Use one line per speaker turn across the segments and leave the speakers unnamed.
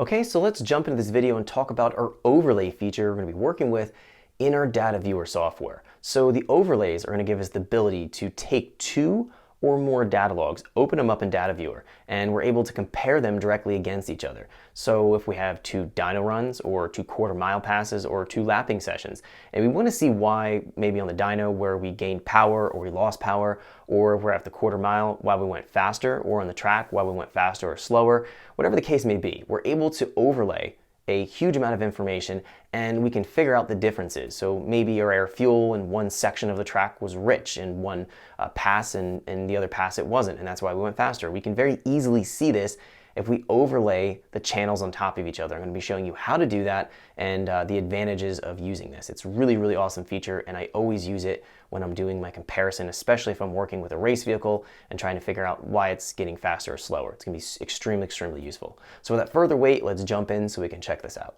Okay, so let's jump into this video and talk about our overlay feature we're going to be working with in our Dataviewer software. So the overlays are going to give us the ability to take two or more data logs, open them up in Dataviewer, and we're able to compare them directly against each other. So if we have two dyno runs or two quarter-mile passes or two lapping sessions, and we want to see why maybe on the dyno where we gained power or we lost power, or if we're at the quarter mile why we went faster, or on the track why we went faster or slower, whatever the case may be, we're able to overlay a huge amount of information and we can figure out the differences. So maybe our air fuel in one section of the track was rich in one pass and the other pass it wasn't, and that's why we went faster. We can very easily see this if we overlay the channels on top of each other. I'm going to be showing you how to do that and the advantages of using this. It's a really, really awesome feature, and I always use it when I'm doing my comparison, especially if I'm working with a race vehicle and trying to figure out why it's getting faster or slower. It's going to be extremely, extremely useful. So without further wait, let's jump in so we can check this out.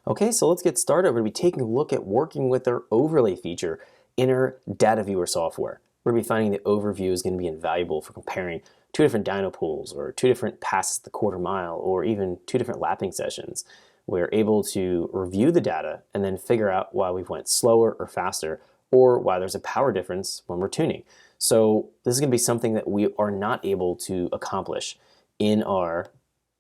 Okay, so let's get started. We're going to be taking a look at working with our overlay feature in our Dataviewer software. We're going to be finding the overview is going to be invaluable for comparing two different dyno pools or two different passes the quarter mile or even two different lapping sessions. We're able to review the data and then figure out why we went slower or faster or why there's a power difference when we're tuning. So this is going to be something that we are not able to accomplish in our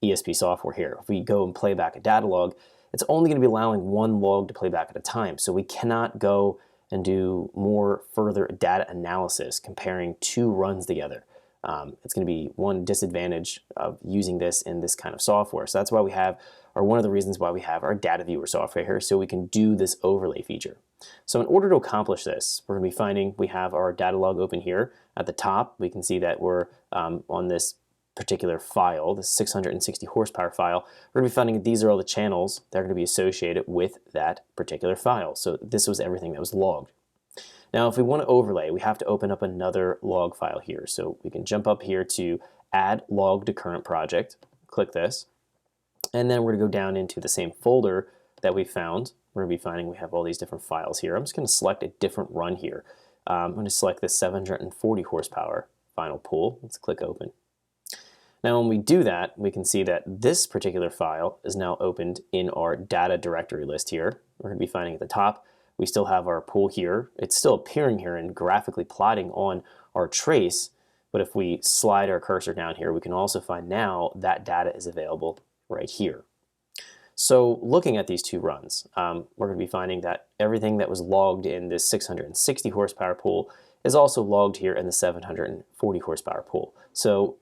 ESP software here. If we go and play back a data log, it's only going to be allowing one log to play back at a time. So we cannot go and do more further data analysis comparing two runs together. It's going to be one disadvantage of using this in this kind of software. So that's why we have, or one of the reasons why we have our Dataviewer software here, so we can do this overlay feature. So in order to accomplish this, we're going to be finding we have our data log open here. At the top, we can see that we're on this particular file, the 660 horsepower file. We're going to be finding that these are all the channels that are going to be associated with that particular file. So this was everything that was logged. Now, if we want to overlay, we have to open up another log file here. So we can jump up here to Add Log to Current Project, click this, and then we're going to go down into the same folder that we found. We're going to be finding we have all these different files here. I'm just going to select a different run here. I'm going to select the 740 horsepower final pool. Let's click Open. Now, when we do that, we can see that this particular file is now opened in our data directory list here. We're going to be finding at the top, we still have our pool here. It's still appearing here and graphically plotting on our trace, but if we slide our cursor down here, we can also find now that data is available right here. So looking at these two runs, we're going to be finding that everything that was logged in this 660 horsepower pool is also logged here in the 740 horsepower pool. So